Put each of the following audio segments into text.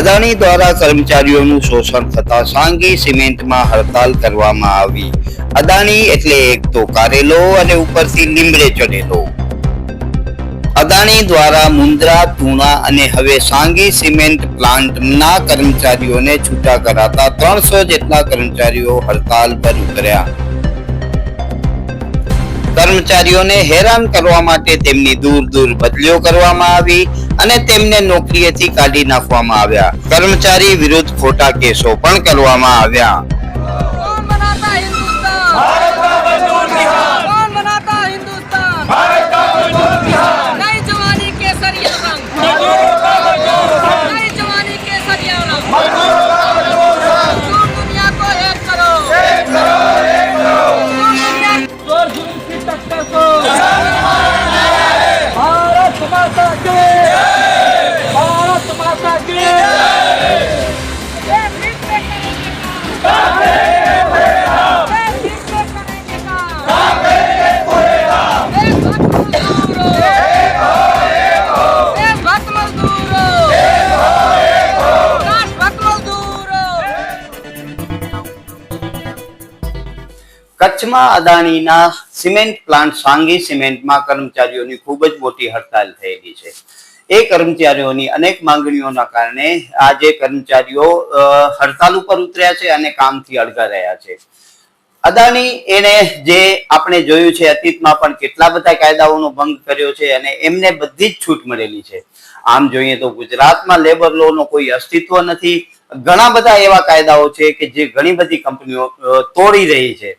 અદાણી દ્વારા કર્મચારીઓનું શોષણ થતા સાંગી સિમેન્ટમાં હડતાલ કરવામાં આવી. અદાણી એટલે એક તો કારેલો અને ઉપરથી લીમડે ચડેલો. અદાણી દ્વારા મુન્દ્રા, તુણા અને હવે સાંગી સિમેન્ટ પ્લાન્ટના કર્મચારીઓને છૂટા કરાતા 300 જેટલા કર્મચારીઓ હડતાલ પર ઉતર્યા. કર્મચારીઓને હેરાન કરવા માટે તેમની દૂર દૂર બદલીઓ કરવામાં આવી અને તેમને નોકરીએથી કાઢી નાખવામાં આવ્યા. કર્મચારી વિરુદ્ધ ખોટા કેસો પણ કરવામાં આવ્યા. કચ્છમાં અદાણીના સિમેન્ટ પ્લાન્ટ સાંગી સિમેન્ટમાં કર્મચારીઓની ખૂબ જ મોટી હડતાલ થયેલી છે. એ કર્મચારીઓની અનેક માંગણીઓના કારણે આજે કર્મચારીઓ હડતાલ ઉપર ઉતર્યા છે અને કામથી અળગા રહ્યા છે. અદાણી એને જે આપણે જોયું છે અતીતમાં પણ કેટલા બધા કાયદાઓનો ભંગ કર્યો છે અને એમને બધી જ છૂટ મળેલી છે. આમ જોઈએ તો ગુજરાતમાં લેબર લો નો કોઈ અસ્તિત્વ નથી. ઘણા બધા એવા કાયદાઓ છે કે જે ઘણી બધી કંપનીઓ તોડી રહી છે.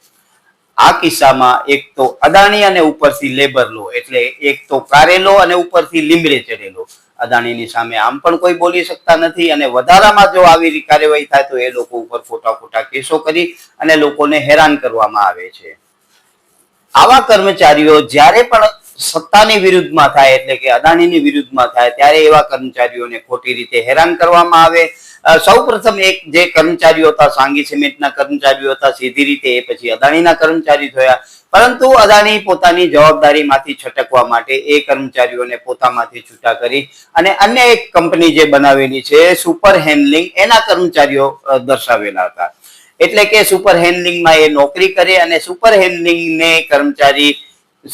આ કિસ્સામાં એક તો અદાણી અને ઉપરથી લેબર લો એટલે એક તો કારેલો અને ઉપરથી લીમડે ચડેલો. અદાણીની સામે આમ પણ કોઈ બોલી શકતા નથી અને વધારામાં જો આવી કાર્યવાહી થાય તો એ લોકો ઉપર ખોટા કેસો કરી અને લોકોને હેરાન કરવામાં આવે છે. આવા કર્મચારીઓ જ્યારે પણ સત્તાની વિરુદ્ધમાં થાય એટલે કે અદાણીની વિરુદ્ધમાં થાય ત્યારે એવા કર્મચારીઓને ખોટી રીતે હેરાન કરવામાં આવે. સૌ પ્રથમ એક જે કર્મચારીઓ હતા સાંગી સિમેન્ટના કર્મચારીઓ હતા સીધી રીતે એ પછી અદાણીના કર્મચારી થયા. પરંતુ અદાણી પોતાની જવાબદારીમાંથી છટકવા માટે એ કર્મચારીઓને પોતામાંથી છૂટા કરી અને અન્ય એક કંપની જે બનાવેલી છે સુપર હેન્ડલિંગ એના કર્મચારીઓ દર્શાવેલા હતા. એટલે કે સુપર હેન્ડલિંગમાં એ નોકરી કરે અને સુપર હેન્ડલિંગને કર્મચારી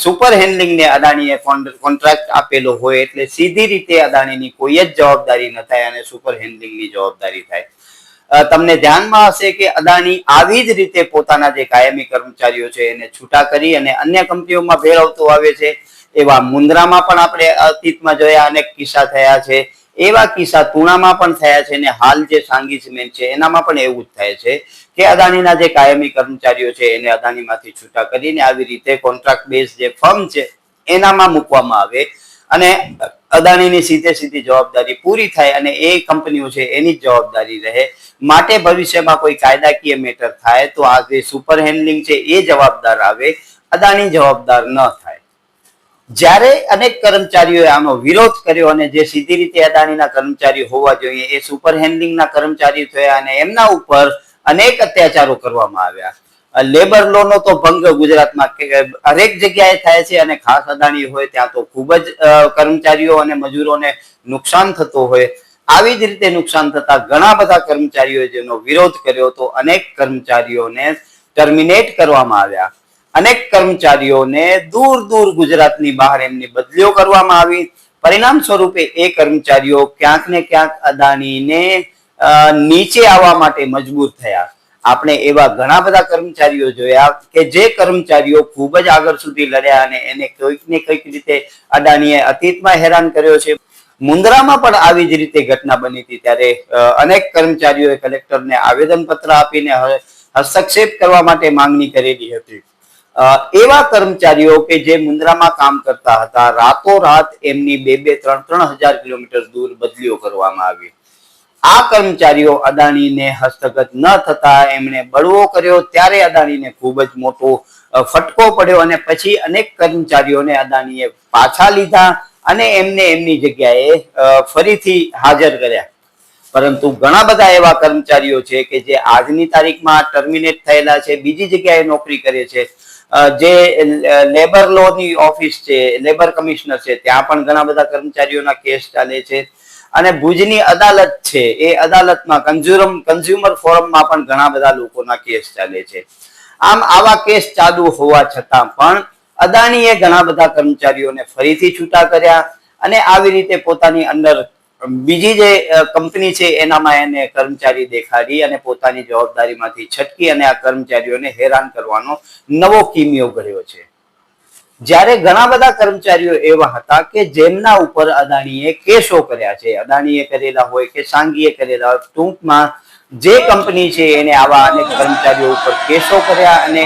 સુપર હેન્ડલિંગને અદાણીએ કોન્ટ્રાક્ટ આપેલો હોય એટલે સીધી રીતે અદાણીની કોઈ જ જવાબદારી ન થાય અને સુપર હેન્ડલિંગની જવાબદારી થાય. તમને ધ્યાનમાં હશે કે અદાણી આવી જ રીતે પોતાના જે કાયમી કર્મચારીઓ છે એને છૂટા કરી અને અન્ય કંપનીઓમાં ભેળવતો આવે છે. એવા મુન્દ્રામાં પણ આપણે અતીતમાં જોયા અનેક કિસ્સા થયા છે. એવા કિસ્સા તુણામાં પણ થયા છે અને હાલ જે સાંગી સિમેન્ટ છે એનામાં પણ એવું જ થાય છે કે અદાણીના જે કાયમી કર્મચારીઓ છે એને અદાણીમાંથી છૂટા કરીને આવી રીતે કોન્ટ્રાક્ટ બેઝ જે ફર્મ છે એનામાં મૂકવામાં આવે અને અદાણીની સીધી જવાબદારી પૂરી થાય અને એ કંપનીઓ છે એની જ જવાબદારી રહે. માટે ભવિષ્યમાં કોઈ કાયદાકીય મેટર થાય તો આ જે સુપર હેન્ડલિંગ છે એ જવાબદાર આવે, અદાણી જવાબદાર ન થાય. જ્યારે અનેક કર્મચારીઓએ આનો વિરોધ કર્યો અને જે સીધી રીતે અદાણીના કર્મચારી હોવા જોઈએ એ સુપર હેન્ડલિંગના કર્મચારી થયા અને એમના ઉપર અનેક અત્યાચારો કરવામાં આવ્યા. લેબર લો નો તો ભંગ ગુજરાતમાં હરેક જગ્યાએ થાય છે અને ખાસ અદાણી હોય ત્યાં તો ખૂબ જ કર્મચારીઓ અને મજૂરોને નુકસાન થતું હોય. આવી જ રીતે નુકસાન થતા ઘણા બધા કર્મચારીઓએ જેનો વિરોધ કર્યો તો અનેક કર્મચારીઓને ટર્મિનેટ કરવામાં આવ્યા. અનેક કર્મચારીઓને દૂર ગુજરાતની બહાર એમની બદલીઓ કરવામાં આવી. પરિણામ સ્વરૂપે એ કર્મચારીઓ ક્યાંક ને ક્યાંક અદાણીને નીચે આવવા માટે મજબૂર થયા. આપણે એવા ઘણા બધા કર્મચારીઓ જોયા કે જે કર્મચારીઓ ખૂબ જ આગળ સુધી લડ્યા અને એને કોઈક ને કોઈક રીતે અદાણીએ અતીતમાં હેરાન કર્યો છે. મુન્દ્રામાં પણ આવી જ રીતે ઘટના બની હતી ત્યારે અનેક કર્મચારીઓએ કલેક્ટરને આવેદનપત્ર આપીને હસ્તક્ષેપ કરવા માટે માંગણી કરેલી હતી. એવા કર્મચારીઓ કે જે મુન્દ્રામાં કામ કરતા હતા રાતોરાત એમની 2,000-3,000 કિલોમીટર દૂર બદલીઓ કરવામાં આવી. આ કર્મચારીઓ અદાણીને હસ્તગત ન થતા એમણે બળવો કર્યો ત્યારે અદાણીને ખૂબ જ મોટો ફટકો પડ્યો અને પછી અનેક કર્મચારીઓને અદાણીએ પાછા લીધા અને એમને એમની જગ્યાએ ફરીથી હાજર કર્યા. પરંતુ ઘણા બધા એવા કર્મચારીઓ છે કે જે આજની તારીખમાં ટર્મિનેટ થયેલા છે, બીજી જગ્યાએ નોકરી કરે છે. જે લેબર લો ની ઓફિસ છે, લેબર કમિશનર છે, ત્યાં પણ ઘણા બધા કર્મચારીઓના કેસ ચાલે છે. અને ભુજની અદાલત છે એ અદાલતમાં કન્ઝ્યુમર ફોરમમાં પણ ઘણા બધા લોકોના કેસ ચાલે છે. આમ આવા કેસ ચાલુ હોવા છતાં પણ અદાણીએ ઘણા બધા કર્મચારીઓને ફરીથી છૂટા કર્યા અને આવી રીતે પોતાની અંદર બીજી જે કંપની છે એનામાં એને કર્મચારી દેખાડી અને પોતાની જવાબદારીમાંથી છટકી અને આ કર્મચારીઓને હેરાન કરવાનો નવો કિમિયો ઘડ્યો છે. જ્યારે ઘણા બધા કર્મચારીઓ એવા હતા કે જેમના ઉપર અદાણીએ કેસો કર્યા છે, અદાણીએ કરેલા હોય કે સાંગીએ કરેલા હોય, ટૂંકમાં જે કંપની છે એને આવા અનેક કર્મચારીઓ ઉપર કેસો કર્યા અને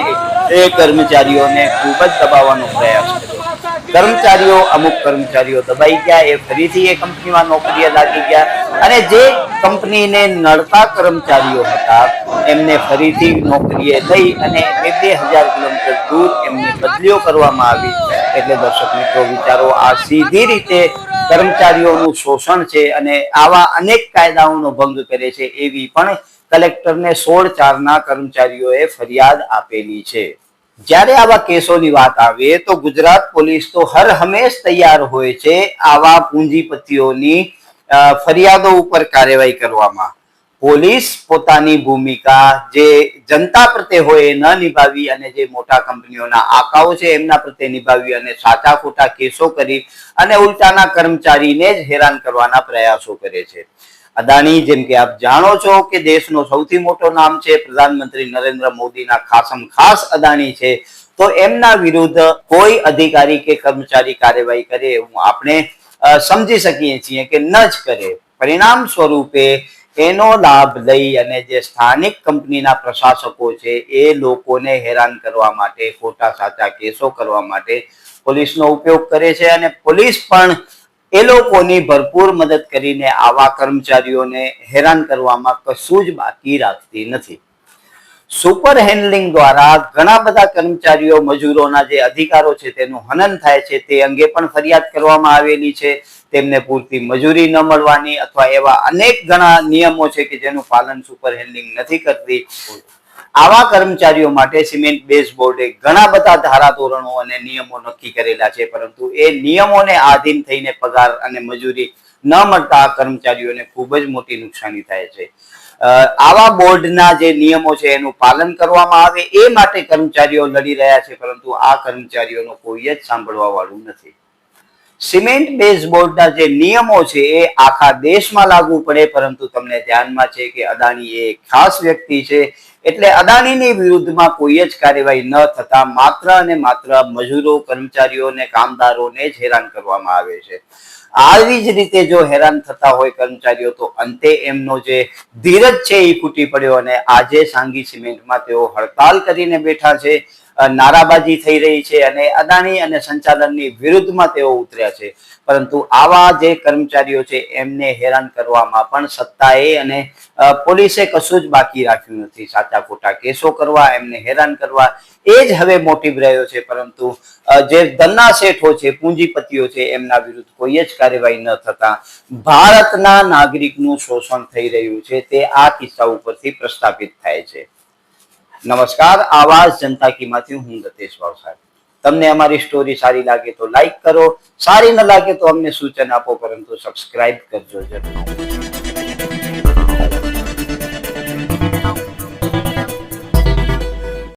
એ કર્મચારીઓને ખૂબ જ દબાવવાનો પ્રયાસ કર્યો. અમુક કર્મચારીઓ દબાઈ ગયા, એ ફરીથી એ કંપનીમાં નોકરીએ લાગી ગયા અને જે કંપનીને નડતા કર્મચારીઓ હતા એમને ફરીથી નોકરીએ લઈ અને 2000 કિલોમીટર દૂર એમને બદલીઓ કરવામાં આવી. એટલે દર્શક મિત્રો વિચારો, આ સીધી રીતે કર્મચારીઓનું શોષણ છે અને આવા અનેક કાયદાઓનો ભંગ કરે છે એવી પણ કલેક્ટરને 16/4 કર્મચારીઓએ ફરિયાદ આપેલી છે. જ્યારે આવા કેસોની વાત આવે તો ગુજરાત પોલીસ તો હર હંમેશ તૈયાર હોય છે આવા પૂંજીપતિઓની ફરિયાદો ઉપર કાર્યવાહી કરવામાં. પોલીસ પોતાની ભૂમિકા જે જનતા પ્રત્યે હોય એ ન નિભાવી અને જે મોટા કંપનીઓના આકાઓ છે એમના પ્રત્યે નિભાવી અને સાચા ખોટા કેસો કરી અને ઉલટાના કર્મચારીને જ હેરાન કરવાના પ્રયાસો કરે છે. અદાણી, જેમ કે આપ જાણો છો કે દેશનો સૌથી મોટો નામ છે, પ્રધાનમંત્રી નરેન્દ્ર મોદીના ખાસ અદાણી છે, તો એમના વિરુદ્ધ કોઈ અધિકારી કે કર્મચારી કાર્યવાહી કરે એવું આપણે સમજી શકીએ છીએ કે ન જ કરે. પરિણામ સ્વરૂપે એનો લાભ લઈ અને જે સ્થાનિક કંપનીના પ્રશાસકો છે એ લોકોને હેરાન કરવા માટે, ખોટા સાચા કેસો કરવા માટે પોલીસનો ઉપયોગ કરે છે અને પોલીસ પણ એ લોકોની ભરપૂર મદદ કરીને આવા કર્મચારીઓને હેરાન કરવામાં કશું જ બાકી રાખતી નથી. સુપર હેન્ડલિંગ દ્વારા ઘણા બધા કર્મચારીઓ, મજૂરોના જે અધિકારો છે તેનું હનન થાય છે, તે અંગે પણ ફરિયાદ કરવામાં આવેલી છે. તેમને પૂરતી મજૂરી ન મળવાની અથવા એવા અનેક ઘણા નિયમો છે કે જેનું પાલન સુપર હેન્ડલિંગ નથી કરતી. આવા કર્મચારીઓ માટે સિમેન્ટ બેઝ બોર્ડે ઘણા બધા ધારાધોરણો અને નિયમો નક્કી કરેલા છે, પરંતુ એ નિયમોને આધીન થઈને પગાર અને મજૂરી ન મળતા કર્મચારીઓને ખૂબ જ મોટી નુકસાની થાય છે. આવા બોર્ડના જે નિયમો છે એનું પાલન કરવામાં આવે એ માટે કર્મચારીઓ લડી રહ્યા છે, પરંતુ આ કર્મચારીઓનો કોઈ જ સાંભળવા વાળું નથી. સિમેન્ટ બેઝ બોર્ડના જે નિયમો છે એ આખા દેશમાં લાગુ પડે, પરંતુ તમને ધ્યાનમાં છે કે અદાણી એ ખાસ વ્યક્તિ છે એટલે અદાણીની વિરુદ્ધમાં કોઈ જ કાર્યવાહી ન થતા માત્ર અને માત્ર મજૂરો, કર્મચારીઓ અને કામદારોને જ હેરાન કરવામાં આવે છે. આવી જ રીતે જો હેરાન થતા હોય કર્મચારીઓ તો અંતે એમનો જે ધીરજ છે એ ખૂટી પડ્યો અને આજે સાંગી સિમેન્ટમાં તેઓ હડતાલ કરીને બેઠા છે, નારાબાજી થઈ રહી છે અને અદાણી અને સંચાલનની વિરુદ્ધમાં તેઓ ઉતર્યા છે. પરંતુ આવા જે કર્મચારીઓ છે એમને હેરાન કરવામાં પણ સત્તાએ અને પોલીસે કશું જ બાકી રાખ્યું નથી. સાચા ખોટા કેસો કરવા, એમને હેરાન કરવા એ જ હવે મોટિવ રહ્યો છે, પરંતુ જે ધનના શેઠો છે, પૂંજીપતિઓ છે, એમના વિરુદ્ધ કોઈ જ કાર્યવાહી ન થતા ભારતના નાગરિકનું શોષણ થઈ રહ્યું છે તે આ કિસ્સા ઉપરથી પ્રસ્થાપિત થાય છે. નમસ્કાર, આવાજ જનતા કી હું ગતેશ ભાવસાર. તમને અમારી સ્ટોરી સારી લાગે તો લાઈક કરો, સારી ન લાગે તો અમને સૂચન આપો, પરંતુ સબસ્ક્રાઇબ કરજો જરૂર.